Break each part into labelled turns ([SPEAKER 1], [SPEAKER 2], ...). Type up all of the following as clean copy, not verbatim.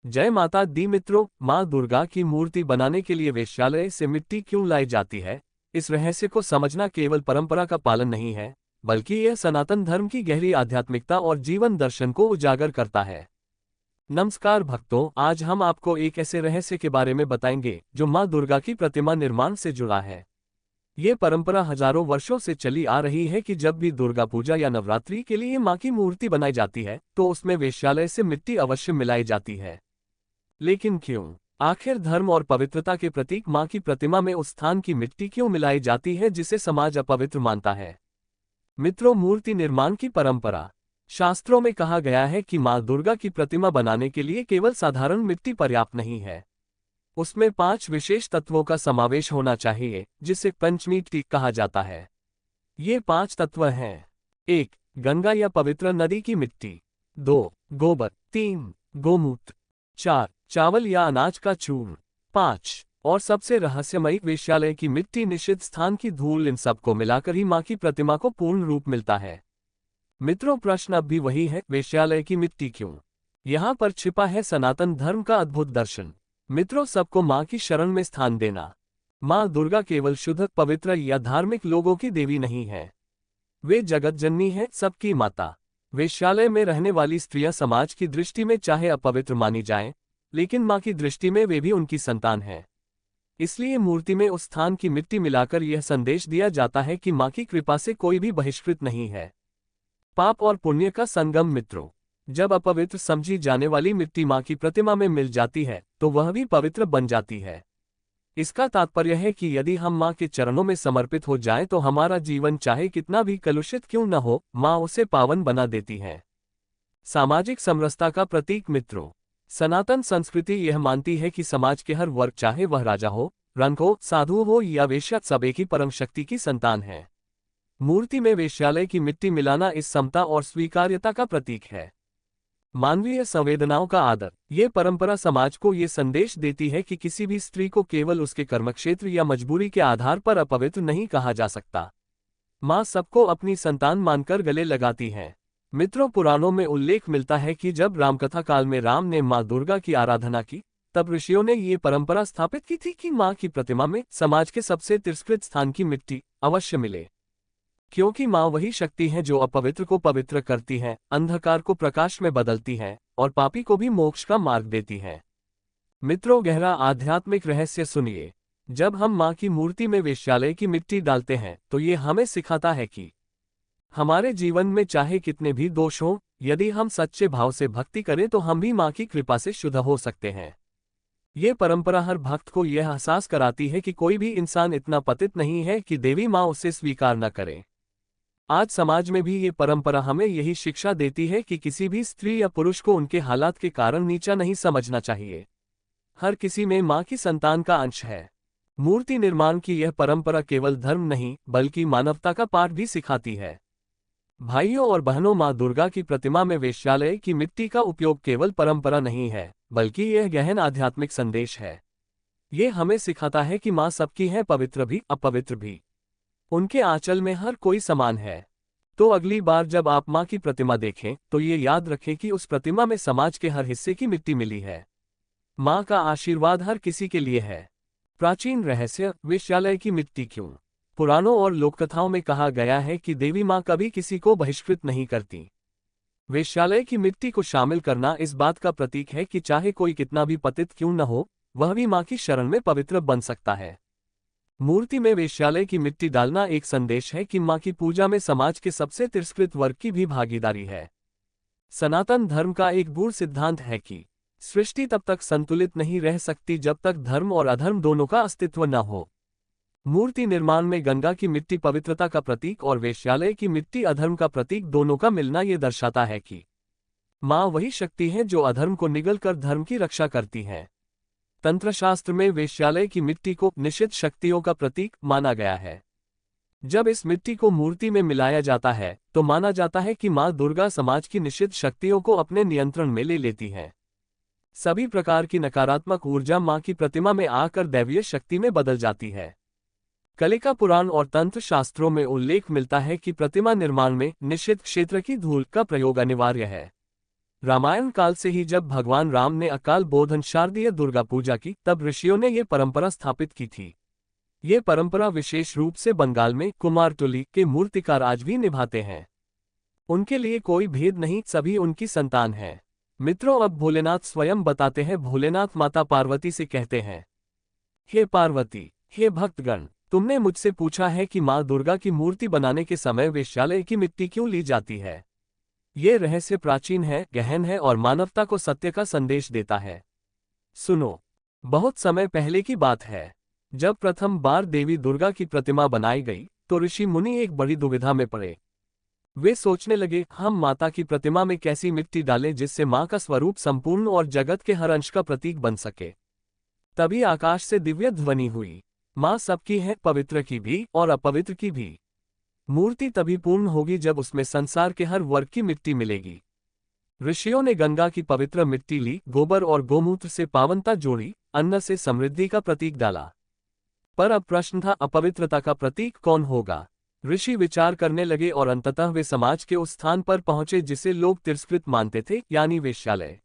[SPEAKER 1] जय माता दी मित्रों, माँ दुर्गा की मूर्ति बनाने के लिए वेश्यालय से मिट्टी क्यों लाई जाती है, इस रहस्य को समझना केवल परंपरा का पालन नहीं है, बल्कि यह सनातन धर्म की गहरी आध्यात्मिकता और जीवन दर्शन को उजागर करता है। नमस्कार भक्तों, आज हम आपको एक ऐसे रहस्य के बारे में बताएंगे जो माँ दुर्गा की प्रतिमा निर्माण से जुड़ा है। ये परंपरा हजारों वर्षों से चली आ रही है कि जब भी दुर्गा पूजा या नवरात्रि के लिए माँ की मूर्ति बनाई जाती है तो उसमें वेश्यालय से मिट्टी अवश्य मिलाई जाती है। लेकिन क्यों? आखिर धर्म और पवित्रता के प्रतीक मां की प्रतिमा में उस स्थान की मिट्टी क्यों मिलाई जाती है जिसे समाज अपवित्र मानता है? मित्रों, मूर्ति निर्माण की परंपरा। शास्त्रों में कहा गया है कि मां दुर्गा की प्रतिमा बनाने के लिए केवल साधारण मिट्टी पर्याप्त नहीं है। उसमें 5 विशेष तत्वों का समावेश होना चाहिए, जिसे पंचमिट्टी कहा जाता है। ये 5 तत्व हैं: 1. गंगा या पवित्र नदी की मिट्टी। 2. गोबर। 3. गोमूत्र। 4. चावल या अनाज का चूर्ण। 5. और सबसे रहस्यमयी वेश्यालय की मिट्टी, निषिद्ध स्थान की धूल। इन सबको मिलाकर ही मां की प्रतिमा को पूर्ण रूप मिलता है। मित्रों, प्रश्न अब भी वही है, वेश्यालय की मिट्टी क्यों? यहाँ पर छिपा है सनातन धर्म का अद्भुत दर्शन। मित्रों, सबको मां की शरण में स्थान देना। मां दुर्गा केवल शुद्ध, पवित्र या धार्मिक लोगों की देवी नहीं है। वे जगत जननी है, सबकी माता। वेश्यालय में रहने वाली स्त्रियां समाज की दृष्टि में चाहे अपवित्र मानी जाएं, लेकिन मां की दृष्टि में वे भी उनकी संतान हैं। इसलिए मूर्ति में उस स्थान की मिट्टी मिलाकर यह संदेश दिया जाता है कि मां की कृपा से कोई भी बहिष्कृत नहीं है। पाप और पुण्य का संगम। मित्रों, जब अपवित्र समझी जाने वाली मिट्टी मां की प्रतिमा में मिल जाती है तो वह भी पवित्र बन जाती है। इसका तात्पर्य है कि यदि हम मां के चरणों में समर्पित हो जाएं तो हमारा जीवन चाहे कितना भी कलुषित क्यों न हो, मां उसे पावन बना देती है। सामाजिक समरसता का प्रतीक। मित्रों, सनातन संस्कृति यह मानती है कि समाज के हर वर्ग, चाहे वह राजा हो, रंक हो, साधु हो या वेश्या, सब एक ही परम शक्ति की संतान है। मूर्ति में वेश्यालय की मिट्टी मिलाना इस समता और स्वीकार्यता का प्रतीक है। मानवीय संवेदनाओं का आदर। ये परंपरा समाज को ये संदेश देती है कि किसी भी स्त्री को केवल उसके कर्मक्षेत्र या मजबूरी के आधार पर अपवित्र नहीं कहा जा सकता। मां सबको अपनी संतान मानकर गले लगाती है। मित्रों, पुराणों में उल्लेख मिलता है कि जब रामकथा काल में राम ने मां दुर्गा की आराधना की, तब ऋषियों ने ये परंपरा स्थापित की थी कि मां की प्रतिमा में समाज के सबसे तिरस्कृत स्थान की मिट्टी अवश्य मिले, क्योंकि मां वही शक्ति है जो अपवित्र को पवित्र करती है, अंधकार को प्रकाश में बदलती है और पापी को भी मोक्ष का मार्ग देती है। मित्रों, गहरा आध्यात्मिक रहस्य सुनिए। जब हम मां की मूर्ति में वेश्यालय की मिट्टी डालते हैं तो ये हमें सिखाता है कि हमारे जीवन में चाहे कितने भी दोष हों, यदि हम सच्चे भाव से भक्ति करें तो हम भी मां की कृपा से शुद्ध हो सकते हैं। ये परंपरा हर भक्त को यह एहसास कराती है कि कोई भी इंसान इतना पतित नहीं है कि देवी मां उसे स्वीकार न करे। आज समाज में भी ये परंपरा हमें यही शिक्षा देती है कि किसी भी स्त्री या पुरुष को उनके हालात के कारण नीचा नहीं समझना चाहिए। हर किसी में मां की संतान का अंश है। मूर्ति निर्माण की यह परंपरा केवल धर्म नहीं बल्कि मानवता का पाठ भी सिखाती है। भाइयों और बहनों, मां दुर्गा की प्रतिमा में वेश्यालय की मिट्टी का उपयोग केवल परंपरा नहीं है, बल्कि यह गहन आध्यात्मिक संदेश है। ये हमें सिखाता है कि मां सबकी है, पवित्र भी, अपवित्र भी। उनके आंचल में हर कोई समान है। तो अगली बार जब आप मां की प्रतिमा देखें तो ये याद रखें कि उस प्रतिमा में समाज के हर हिस्से की मिट्टी मिली है। मां का आशीर्वाद हर किसी के लिए है। प्राचीन रहस्य। वेश्यालय की मिट्टी क्यों? पुराणों और लोककथाओं में कहा गया है कि देवी मां कभी किसी को बहिष्कृत नहीं करती। वेश्यालय की मिट्टी को शामिल करना इस बात का प्रतीक है कि चाहे कोई कितना भी पतित क्यों न हो, वह भी मां की शरण में पवित्र बन सकता है। मूर्ति में वेश्यालय की मिट्टी डालना एक संदेश है कि मां की पूजा में समाज के सबसे तिरस्कृत वर्ग की भी भागीदारी है। सनातन धर्म का एक गूढ़ सिद्धांत है कि सृष्टि तब तक संतुलित नहीं रह सकती जब तक धर्म और अधर्म दोनों का अस्तित्व न हो। मूर्ति निर्माण में गंगा की मिट्टी पवित्रता का प्रतीक और वेश्यालय की मिट्टी अधर्म का प्रतीक दोनों का मिलना ये दर्शाता है कि मां वही शक्ति है जो अधर्म को निगल कर धर्म की रक्षा करती है। तंत्रशास्त्र में वेश्यालय की मिट्टी को निषिद्ध शक्तियों का प्रतीक माना गया है। जब इस मिट्टी को मूर्ति में मिलाया जाता है तो माना जाता है कि मां दुर्गा समाज की निषिद्ध शक्तियों को अपने नियंत्रण में ले लेती है। सभी प्रकार की नकारात्मक ऊर्जा मां की प्रतिमा में आकर दैवीय शक्ति में बदल जाती है। कलिका पुराण और तंत्र शास्त्रों में उल्लेख मिलता है कि प्रतिमा निर्माण में निषिद्ध क्षेत्र की धूल का प्रयोग अनिवार्य है। रामायण काल से ही जब भगवान राम ने अकाल बोधन शारदीय दुर्गा पूजा की, तब ऋषियों ने ये परंपरा स्थापित की थी। ये परंपरा विशेष रूप से बंगाल में कुमारटुली के मूर्तिकार आज भी निभाते हैं। उनके लिए कोई भेद नहीं, सभी उनकी संतान हैं। मित्रों, अब भोलेनाथ स्वयं बताते हैं। भोलेनाथ माता पार्वती से कहते हैं, हे पार्वती, हे भक्तगण, तुमने मुझसे पूछा है कि माँ दुर्गा की मूर्ति बनाने के समय वेश्यालय की मिट्टी क्यों ली जाती है। ये रहस्य प्राचीन है, गहन है और मानवता को सत्य का संदेश देता है। सुनो, बहुत समय पहले की बात है, जब प्रथम बार देवी दुर्गा की प्रतिमा बनाई गई तो ऋषि मुनि एक बड़ी दुविधा में पड़े। वे सोचने लगे, हम माता की प्रतिमा में कैसी मिट्टी डालें जिससे माँ का स्वरूप संपूर्ण और जगत के हर अंश का प्रतीक बन सके। तभी आकाश से दिव्य ध्वनि हुई, माँ सबकी है, पवित्र की भी और अपवित्र की भी। मूर्ति तभी पूर्ण होगी जब उसमें संसार के हर वर्ग की मिट्टी मिलेगी। ऋषियों ने गंगा की पवित्र मिट्टी ली, गोबर और गोमूत्र से पावनता जोड़ी, अन्न से समृद्धि का प्रतीक डाला। पर अब प्रश्न था, अपवित्रता का प्रतीक कौन होगा। ऋषि विचार करने लगे और अंततः वे समाज के उस स्थान पर पहुंचे जिसे लोग तिरस्कृत मानते थे, यानी वेश्यालय।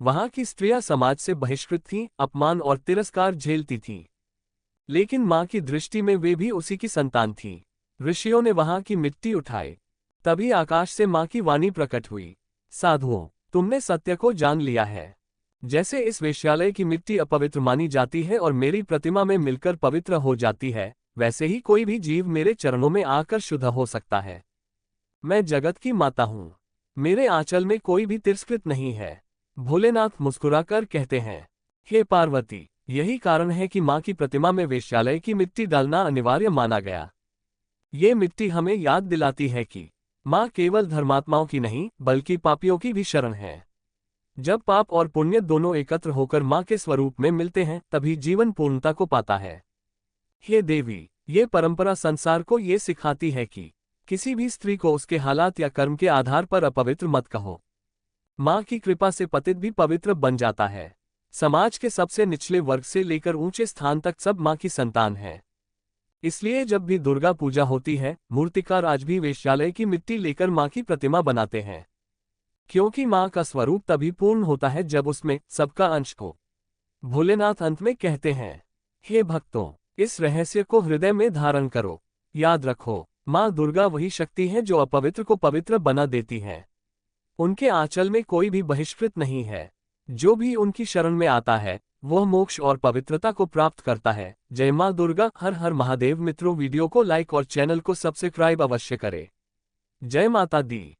[SPEAKER 1] वहां की स्त्रियां समाज से बहिष्कृत थीं, अपमान और तिरस्कार झेलती थीं। लेकिन मां की दृष्टि में वे भी उसी की संतान थीं। ऋषियों ने वहां की मिट्टी उठाई। तभी आकाश से मां की वाणी प्रकट हुई, साधुओं, तुमने सत्य को जान लिया है। जैसे इस वेश्यालय की मिट्टी अपवित्र मानी जाती है और मेरी प्रतिमा में मिलकर पवित्र हो जाती है, वैसे ही कोई भी जीव मेरे चरणों में आकर शुद्ध हो सकता है। मैं जगत की माता हूं, मेरे आंचल में कोई भी तिरस्कृत नहीं है। भोलेनाथ मुस्कुराकर कहते हैं, हे पार्वती, यही कारण है कि मां की प्रतिमा में वेश्यालय की मिट्टी डालना अनिवार्य माना गया। ये मिट्टी हमें याद दिलाती है कि मां केवल धर्मात्माओं की नहीं बल्कि पापियों की भी शरण है। जब पाप और पुण्य दोनों एकत्र होकर मां के स्वरूप में मिलते हैं, तभी जीवन पूर्णता को पाता है। हे देवी, ये परंपरा संसार को ये सिखाती है कि किसी भी स्त्री को उसके हालात या कर्म के आधार पर अपवित्र मत कहो। मां की कृपा से पतित भी पवित्र बन जाता है। समाज के सबसे निचले वर्ग से लेकर ऊंचे स्थान तक सब मां की संतान है। इसलिए जब भी दुर्गा पूजा होती है, मूर्तिकार आज भी वेश्यालय की मिट्टी लेकर मां की प्रतिमा बनाते हैं, क्योंकि मां का स्वरूप तभी पूर्ण होता है जब उसमें सबका अंश हो। भोलेनाथ अंत में कहते हैं, हे भक्तों, इस रहस्य को हृदय में धारण करो। याद रखो, मां दुर्गा वही शक्ति है जो अपवित्र को पवित्र बना देती है। उनके आंचल में कोई भी बहिष्कृत नहीं है। जो भी उनकी शरण में आता है वह मोक्ष और पवित्रता को प्राप्त करता है। जय मां दुर्गा। हर हर महादेव। मित्रों, वीडियो को लाइक और चैनल को सब्सक्राइब अवश्य करें। जय माता दी।